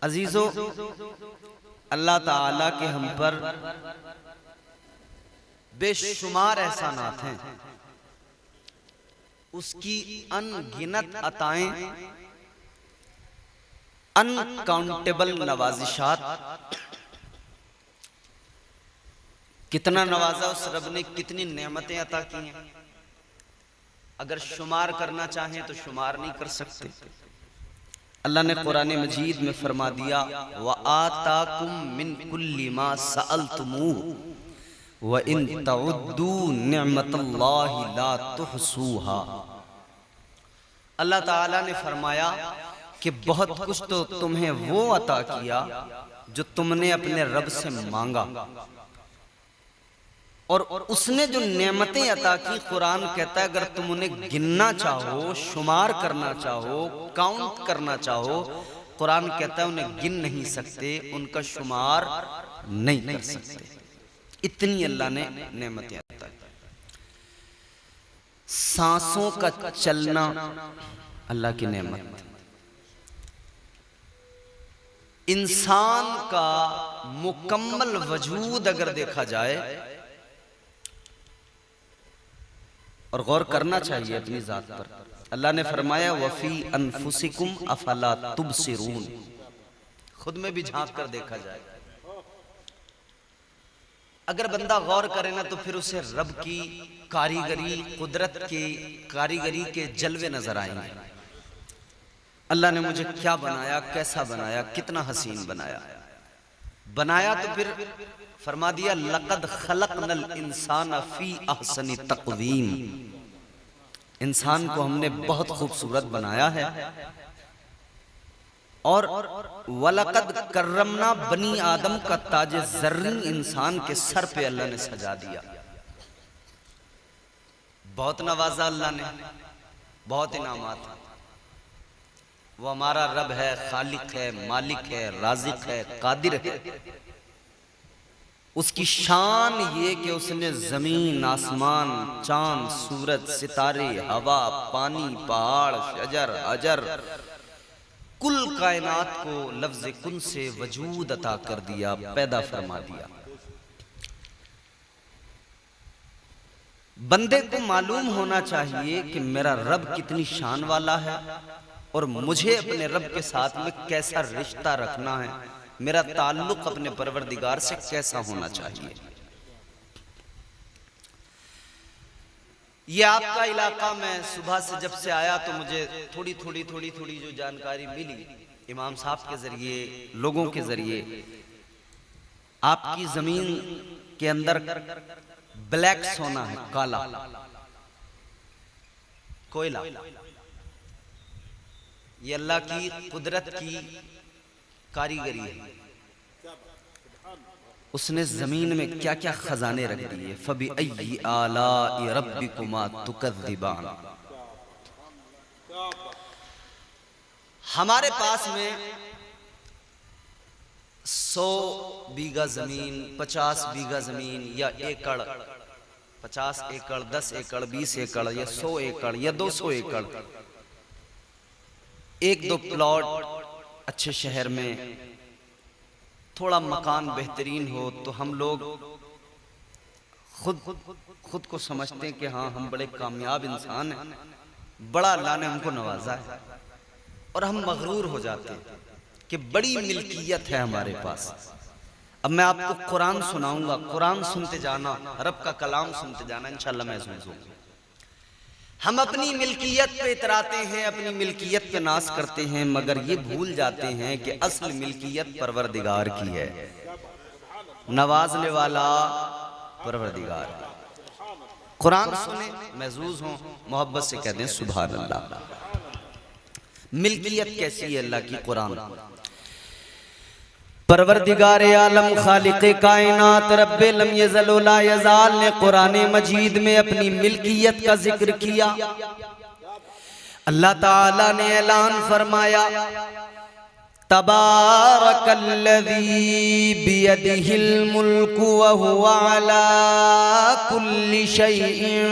अजीजों, अल्लाह ताला के हम पर बेशुमार एहसानात हैं, उसकी अनगिनत अताएं, अनकाउंटेबल नवाजिशात। कितना नवाजा उस रब ने, कितनी नेमतें अता की हैं, अगर शुमार करना चाहें तो शुमार नहीं कर सकते। अल्लाह ने कुरान मजीद में फरमा दिया, व आताकुम मिन कुल्ली मा सअलतुमूहु व इन तउद्दू निअमतल्लाहि ला तुहसूहा। अल्लाह ताला ने फरमाया कि बहुत कुछ तो तुम्हें वो अता किया जो तुमने अपने रब से मांगा, और उसने जो नेमतें अता की, कुरान कहता है अगर तुम उन्हें गिनना चाहो, शुमार करना चाहो, काउंट करना चाहो, कुरान कहता है उन्हें गिन नहीं सकते, उनका शुमार नहीं कर सकते। इतनी अल्लाह ने नेमतें अता की। सांसों का चलना अल्लाह की नेमत। इंसान का मुकम्मल वजूद अगर देखा जाए, और गौर करना चाहिए अपनी जात पर, अल्लाह ने फरमाया वफी अनफुसिकुम अफला तुबसिरून। खुद में भी झांक कर देखा जाए, अगर बंदा गौर करे ना तो फिर उसे रब की कारीगरी, कुदरत की कारीगरी के जलवे नजर आएंगे। अल्लाह ने मुझे क्या बनाया, कैसा बनाया, कितना हसीन बनाया। बनाया तो फिर फरमा दिया लक़द खलक़नल इंसान फी अहसनी तक़वीम। इंसान को हमने बहुत खूबसूरत बनाया है, और वलक़द कर्रमना बनी आदम का ताज ज़र्री इंसान के सर पे अल्लाह ने सजा दिया। बहुत नवाजा अल्लाह ने, बहुत इनामात है। वो हमारा रब है, खालिक है, मालिक है, राज़िक है, कादिर है। उसकी शान ये कि उसने जमीन, आसमान, चांद, सूरज, सितारे, हवा, पानी, पहाड़, शजर, अजर, कुल कायनात को लफ्ज़ कुन से वजूद अता कर दिया, पैदा फरमा दिया। बंदे को मालूम होना चाहिए कि मेरा रब कितनी शान वाला है, और मुझे अपने रब के साथ में कैसा रिश्ता रखना है, मेरा ताल्लुक अपने परवरदिगार से कैसा होना चाहिए। ये आपका इलाका, मैं सुबह से जब से आया तो मुझे थोड़ी थोड़ी जो जानकारी मिली इमाम साहब के जरिए, लोगों के जरिए, आपकी जमीन के अंदर ब्लैक सोना है, काला कोयला। ये अल्लाह की कुदरत की कारीगरी है। उसने जमीन में क्या क्या खजाने रख दिए। फबी अय्यि आलाइ रब्बिकुमा तुकज़्ज़िबान। हमारे पास में 100 बीघा जमीन, 50 बीघा जमीन, या एकड़, 50 एकड़, 10 एकड़, 20 एकड़, या 100 एकड़, या 200 एकड़, एक दो प्लॉट अच्छे शहर में, थोड़ा मकान बेहतरीन हो, तो हम लोग खुद को समझते हैं कि हाँ हम बड़े कामयाब इंसान हैं, बड़ा अल्लाह ने हमको नवाजा है, और हम मगरूर हो जाते हैं कि बड़ी मिल्कियत है हमारे पास। अब मैं आपको कुरान सुनाऊंगा, कुरान सुनते जाना, रब का कलाम सुनते जाना, इंशाअल्लाह महसूस होगा। हम अपनी मिल्कियत पे इतराते हैं, अपनी मिल्कियत पे नाज करते हैं, मगर ये भूल जाते हैं कि असल मिल्कियत परवरदिगार की है, नवाजने वाला परवरदिगार है। कुरान सुने, महसूस हो, मोहब्बत से कह दें सुभान अल्लाह। मिल्कियत कैसी है अल्लाह की? कुरान। परवरदिगार आलम, खालिक़े कायनात, रब्बे लम यज़ल व ला यज़ाल ने कुरान मजीद में अपनी मिल्कियत का जिक्र किया। अल्लाह ताला ने ऐलान फरमाया, तबारकल्लज़ी बियदिहिल मुल्कु व हुवा अला कुल्लि शैइन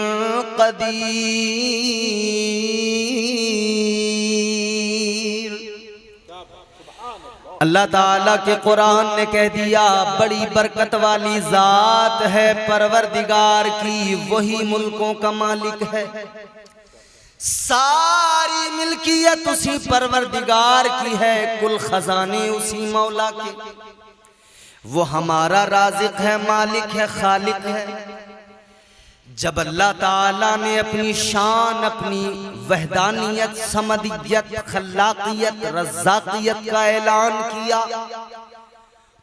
क़दीर। अल्लाह ताला के कुरान ने कह दिया बड़ी बरकत वाली जात है परवरदिगार की, वही मुल्कों का मालिक है। सारी मिल्कियत उसी परवरदिगार की है, कुल खजाने उसी मौला के। वो हमारा राज़िक है, मालिक है, खालिक है। जब अल्लाह ताला ने अपनी शान, अपनी वहदानियत, समदियत, खल्लाकियत, रज़्ज़ाकियत का ऐलान किया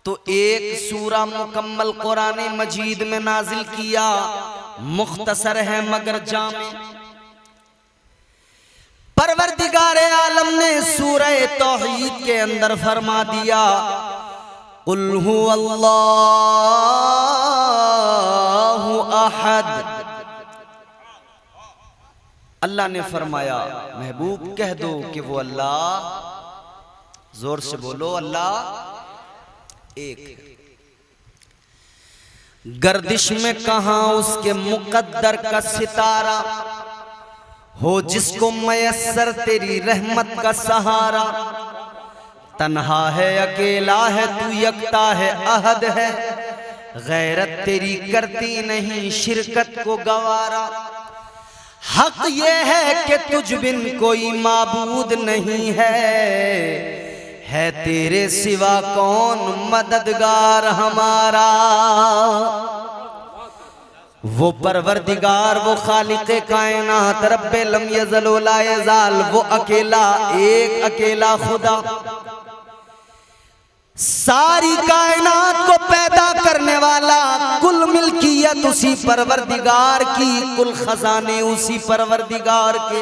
तो एक सूरा मुकम्मल कुरान मजीद में नाजिल किया। मुख्तसर है मगर जामे। परवरदिगार आलम ने सूरह तौहीद के अंदर फरमा दिया कुल हुवल्लाहु अहद। अल्लाह ने फरमाया महबूब कह दो कि वो अल्लाह, जोर से बोलो, अल्लाह एक। गर्दिश में कहां उसके मुकद्दर का सितारा हो, जिसको मयस्सर तेरी रहमत का सहारा। तन्हा है, अकेला है, तू यकता है, अहद है। गैरत तेरी करती नहीं शिरकत को गवारा। हक ये है कि तुझ बिन कोई माबूद नहीं है तेरे सिवा कौन मददगार हमारा। वो परवरदिगार, वो खालिक़े कायनात, रब्बे लम यज़ल व ला यज़ाल, वो अकेला, एक अकेला खुदा, सारी कायनात को पैदा करने वाला, कुल मिल्कियत उसी परवरदिगार की, कुल खजाने उसी परवरदिगार के।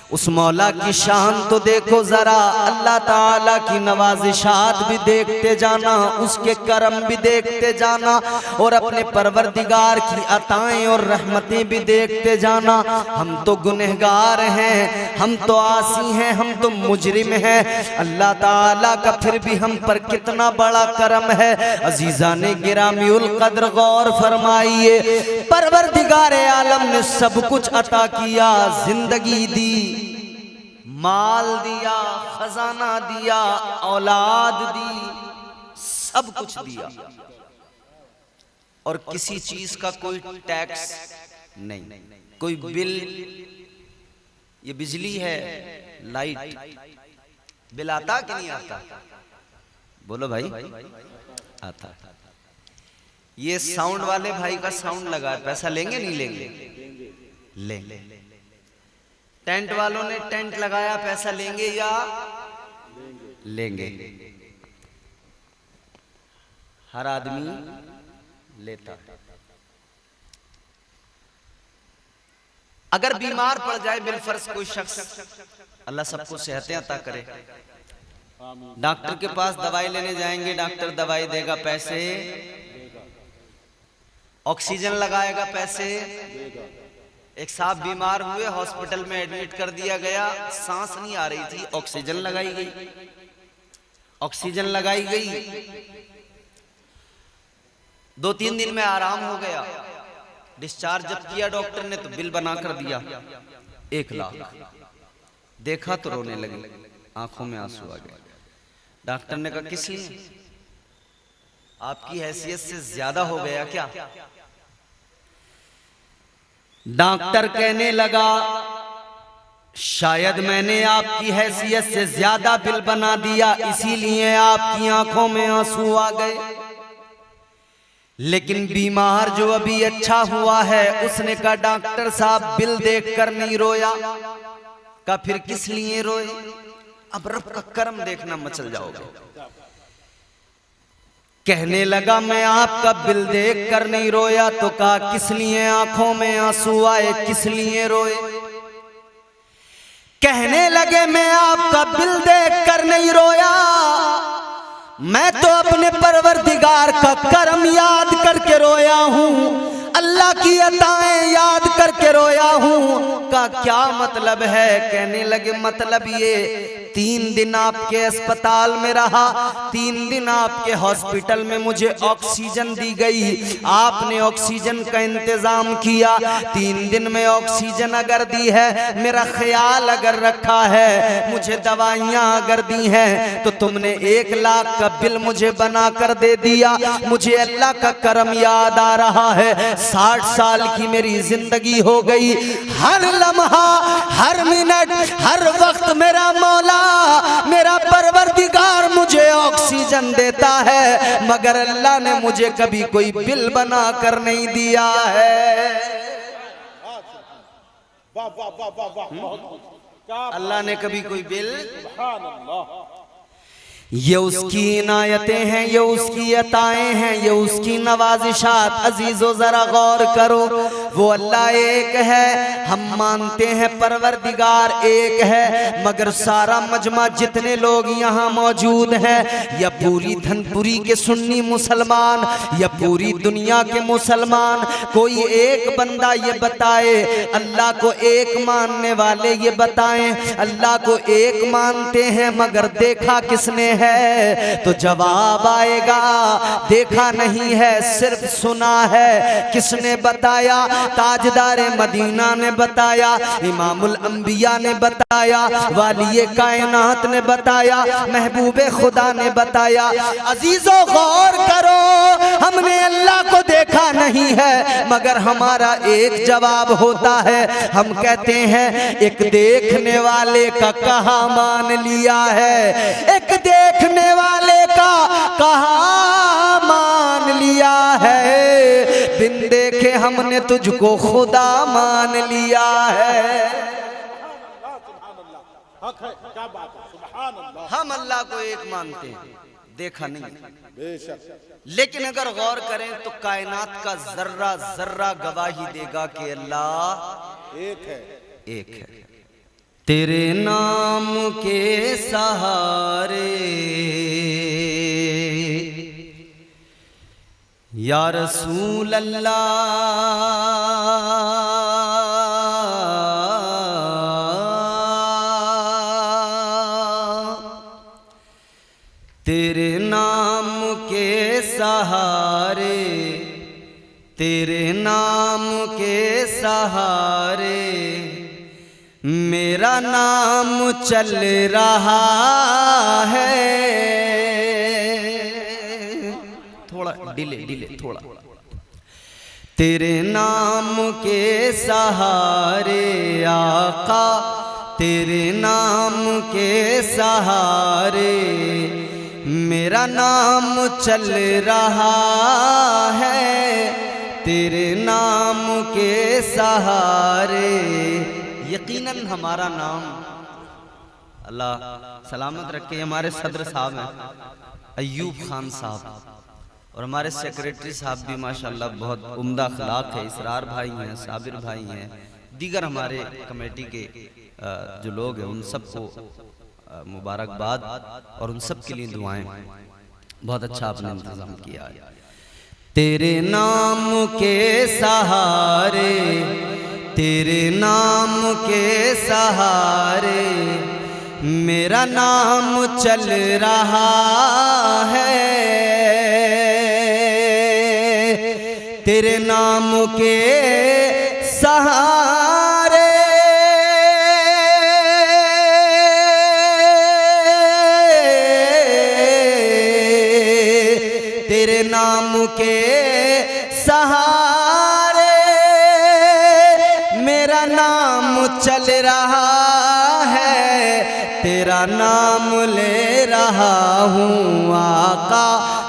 उस मौला की शान तो देखो जरा, अल्लाह ताला की नवाजिशात भी देखते जाना, उसके करम भी देखते जाना, और अपने परवरदिगार की अताएं और रहमतें भी देखते जाना। हम तो गुनहगार हैं, हम तो आसी हैं, हम तो मुजरिम हैं। अल्लाह ताला का फिर भी हम पर कितना बड़ा करम है। अजीज़ाने गिरामीउल कद्र गौर फरमाइए, परवरदिगार आलम ने सब कुछ अता किया, जिंदगी दी, माल दिया, खजाना दिया, औलाद दी, सब कुछ दिया, और किसी चीज का कोई टैक्स नहीं, कोई बिल। ये बिजली है, लाइट, बिल आता कि नहीं आता? बोलो भाई, आता। ये साउंड वाले भाई का साउंड लगा, पैसा लेंगे नहीं लेंगे? लेंगे। टेंट वालों ने टेंट लगाया, पैसा लेंगे या लेंगे? हर आदमी लेता है। अगर बीमार पड़ जाए बिलफर्ज कोई शख्स, अल्लाह सबको सेहतें अता करे, डॉक्टर के पास दवाई लेने जाएंगे, डॉक्टर दवाई देगा, पैसे, ऑक्सीजन लगाएगा, पैसे। एक साहब बीमार हुए, हॉस्पिटल में एडमिट कर दिया गया, सांस नहीं आ रही थी, ऑक्सीजन लगाई गई, ऑक्सीजन लगाई गई, 2-3 दिन में आराम हो गया। डिस्चार्ज जब किया डॉक्टर ने तो बिल बना कर दिया 1 लाख। देखा तो रोने लगी, आंखों में आंसू आ गए। डॉक्टर ने कहा किस लिए? आपकी हैसियत से ज्यादा हो गया क्या? डॉक्टर कहने लगा शायद मैंने आपकी हैसियत से ज्यादा बिल बना दिया, इसीलिए आपकी आंखों में आंसू आ गए। लेकिन बीमार जो अभी अच्छा हुआ है, उसने कहा डॉक्टर साहब बिल देखकर नहीं रोया। का फिर किस लिए रोए? अब रब का करम देखना मचल जाओगे। कहने लगा मैं आपका बिल देख कर नहीं रोया, तो कहा किस लिए आंखों में आंसू आए, किस लिए रोए? कहने लगे मैं आपका बिल देख कर नहीं रोया, मैं तो अपने परवरदिगार का करम याद करके रोया हूँ, अल्लाह की अताएं याद करके रोया हूँ। का क्या मतलब है? कहने लगे मतलब ये 3 दिन आपके अस्पताल में रहा, 3 दिन आपके हॉस्पिटल में मुझे ऑक्सीजन दी गई, आपने ऑक्सीजन का इंतजाम किया। 3 दिन में ऑक्सीजन अगर दी है, मेरा ख्याल अगर रखा है, मुझे दवाइयां अगर दी हैं, तो तुमने 1 लाख का बिल मुझे बना कर दे दिया। मुझे अल्लाह का करम याद आ रहा है, 60 साल की मेरी जिंदगी हो गई। हर लम्हा, हर मिनट, हर वक्त मेरा मौला, मेरा परवरदिगार मुझे ऑक्सीजन देता है, मगर अल्लाह ने मुझे कभी कोई बिल बना कर नहीं दिया है। अल्लाह ने कभी कोई बिल, ये उसकी इनायतें हैं, ये उसकी अताएं हैं, ये उसकी नवाजिशात। अजीजो जरा गौर करो, वो अल्लाह एक है, हम मानते हैं परवरदिगार एक है, मगर सारा मजमा जितने लोग यहाँ मौजूद हैं, या पूरी धनपुरी के सुन्नी मुसलमान, या पूरी दुनिया के मुसलमान, कोई एक बंदा ये बताए, अल्लाह को एक मानने वाले ये बताएं, अल्लाह को एक मानते हैं मगर देखा किसने है, तो जवाब आएगा देखा नहीं है, सिर्फ सुना है। किसने बताया? ताजदार मदीना ने बताया, इमामुल अंबिया ने बताया, वालिये कायनात ने बताया, महबूबे खुदा ने बताया। अजीजों गौर करो, हमने अल्लाह को देखा नहीं है, मगर हमारा एक जवाब होता है, हम कहते हैं एक देखने वाले का कहा मान लिया है, एक देखने वाले का कहा मान लिया है, बिन देखे हमने तुझको खुदा मान लिया है। हम अल्लाह को एक मानते हैं, देखा नहीं, लेकिन अगर गौर करें तो कायनात का जर्रा जर्रा गवाही देगा कि अल्लाह एक है, एक है। तेरे नाम के सहारे या रसूल अल्लाह, तेरे नाम के सहारे, तेरे नाम के सहारे मेरा नाम चल रहा है। थोड़ा डिले डिले थोड़ा। तेरे नाम के सहारे आका, तेरे नाम के सहारे मेरा नाम चल रहा है, तेरे नाम के सहारे। यकीनन हमारा नाम, अल्लाह सलामत रखे, हमारे सदर साहब हैं अय्यूब खान साहब, और हमारे सेक्रेटरी साहब भी माशाल्लाह बहुत उम्दा अखलाक है, इसरार भाई हैं, साबिर भाई हैं, दीगर हमारे कमेटी के जो लोग हैं उन सबको मुबारकबाद और उन सब के लिए दुआएं। बहुत अच्छा आपने इंतजाम किया है। तेरे नाम के सहारे, तेरे नाम के सहारे मेरा नाम चल रहा है, तेरे नाम के सहारे तेरे नाम के सहारे मेरा नाम चल रहा है, तेरा नाम ले रहा हूँ आका,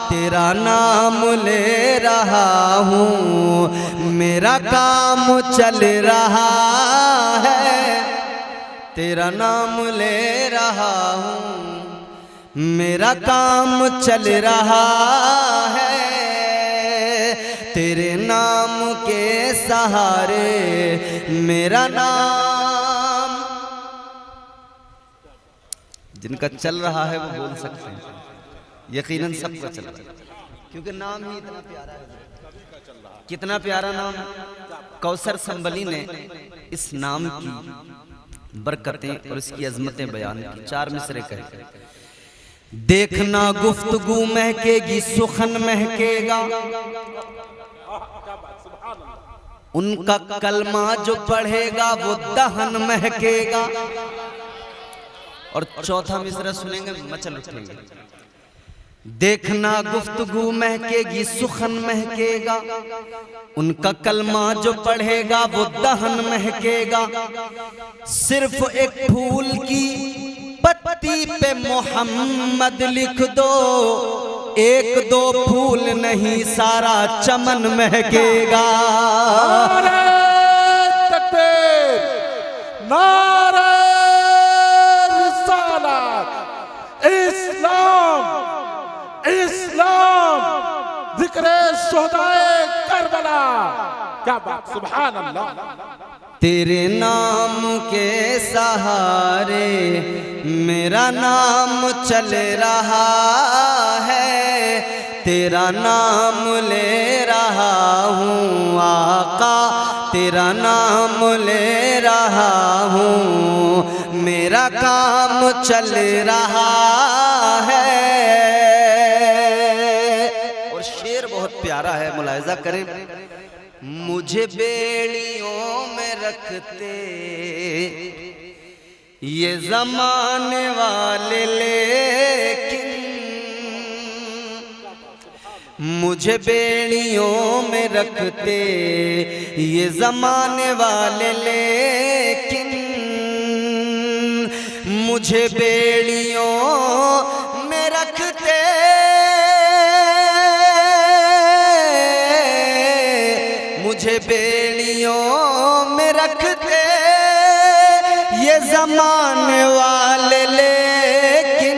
तेरा नाम ले रहा हूँ, मेरा काम चल रहा है, तेरा नाम ले रहा हूँ, मेरा काम चल रहा है, तेरे नाम के सहारे मेरा नाम। जिनका चल रहा है वो बोल सकते हैं, यकीनन सबका चल रहा है, क्योंकि नाम ही इतना प्यारा है। कितना प्यारा नाम। कौसर संबली ने इस नाम की बरकतें और इसकी अजमतें बयान की। 4 मिसरे कहे। देखना गुफ्तगू महकेगी, सुखन महकेगा, उनका कलमा जो पढ़ेगा वो दहन महकेगा। और चौथा मिसरा सुनेंगे मचल उठेंगे। देखना गुफ्तगू महकेगी, सुखन महकेगा, उनका कलमा जो पढ़ेगा वो दहन महकेगा। सिर्फ एक फूल की पत्ती पे मोहम्मद लिख दो, 1-2 फूल नहीं सारा चमन महकेगा। नारे तकबीर, नारे रिसालत, इस्लाम, इस्लाम, जिक्र शुहदाए करबला। क्या बात, सुभान अल्लाह। तेरे नाम के सहारे मेरा नाम चल रहा है, तेरा नाम ले रहा हूँ आका, तेरा नाम ले रहा हूँ, मेरा काम चल रहा है। और शेर बहुत प्यारा है, मुलाहिजा करें। मुझे बेड़ियों में रखते ये ज़माने वाले, लेकिन मुझे बेड़ियों में रखते ये ज़माने वाले, लेकिन मुझे बेड़ियों में रखते मुझे बेड़ियों में रखते ये ज़माने वाले, लेकिन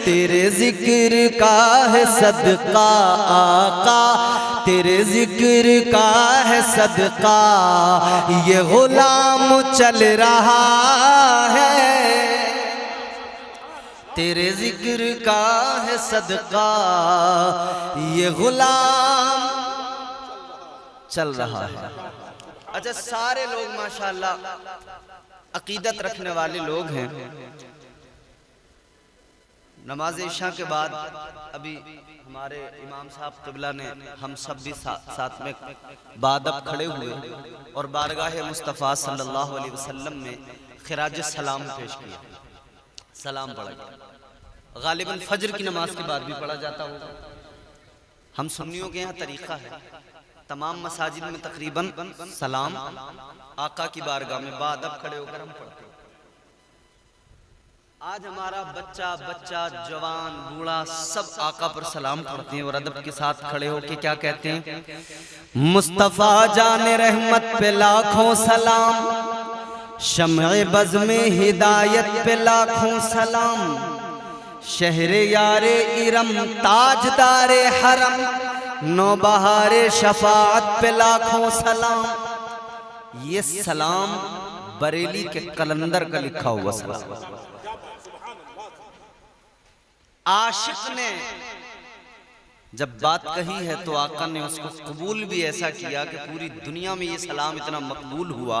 तेरे जिक्र का है सदका आका, तेरे जिक्र का है सदका ये गुलाम चल रहा है। तेरे जिक्र का है सदका ये गुलाम चल रहा है। अच्छा, सारे लोग माशाल्लाह अकीदत रखने वाले लोग हैं। नमाज इशा के बाद अभी हमारे इमाम साहब क़िबला ने हम सब भी साथ में बादब खड़े हुए और बारगाह मुस्तफ़ा सल्लल्लाहु अलैहि वसल्लम में खिराज सलाम पेश किया, सलाम पढ़ा गया। गालिबन फजर की नमाज के बाद भी पढ़ा जाता होगा। हम सुन्नियों के यहाँ तरीक़ा है, तमाम मसाजिद में तकरीबन सलाम आका की बारगाह में बादब खड़े होकर हम पढ़ते हैं। आज हमारा बच्चा जवान बूढ़ा सब आका पर सलाम पढ़ते हैं और अदब के साथ खड़े होकर क्या कहते हैं? मुस्तफ़ा जाने रहमत पे लाखों सलाम, शम्ए बज़ में हिदायत पे लाखों सलाम, शहरे यारे इरम ताजदारे हरम, नौबहारे शफाअत पे लाखों सलाम। ये सलाम बरेली के कलंदर का लिखा हुआ सलाम। आशिक ने जब बात कही है तो आका ने उसको कबूल भी ऐसा किया कि पूरी दुनिया में ये सलाम इतना मकबूल हुआ,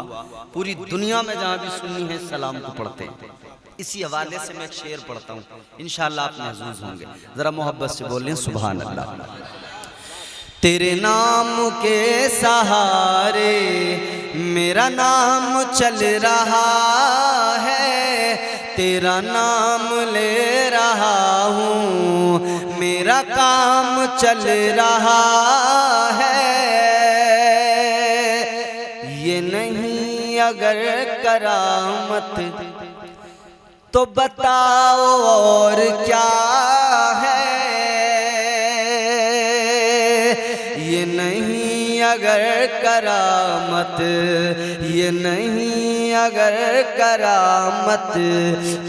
पूरी दुनिया में जहां भी सुन्नी है सलाम को पढ़ते हैं। इसी हवाले से मैं एक शेर पढ़ता हूँ, इंशाअल्लाह आप महसूस होंगे। जरा मोहब्बत से बोलें सुभान अल्लाह। तेरे नाम के सहारे मेरा नाम चल रहा है, तेरा नाम ले रहा हूँ, मेरा काम चल रहा है। ये नहीं अगर करामत तो बताओ और क्या है। ये नहीं अगर करामत, ये नहीं अगर करामत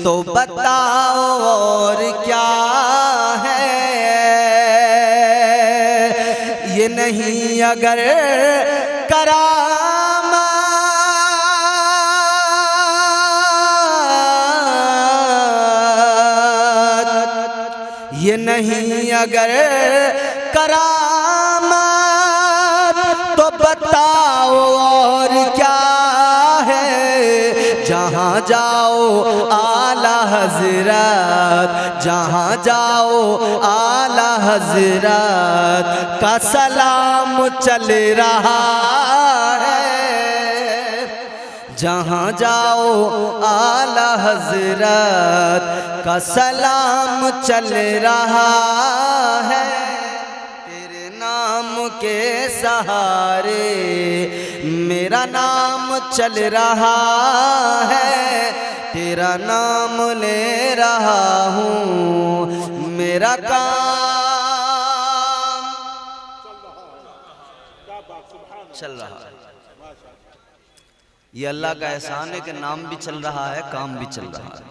तो बताओ और क्या है। ये नहीं अगर करामत, ये नहीं अगर करामत तो बताओ और क्या है। जहाँ जाओ आला हजरत, जहाँ जाओ आला हजरत का सलाम चल रहा है। जहाँ जाओ आला हजरत का सलाम चल रहा है। तेरे नाम के सहारे मेरा नाम चल रहा है। तेरा नाम ले रहा हूँ, मेरा काम चल रहा है। ये अल्लाह का एहसान है कि नाम भी चल रहा है, काम भी चल रहा है।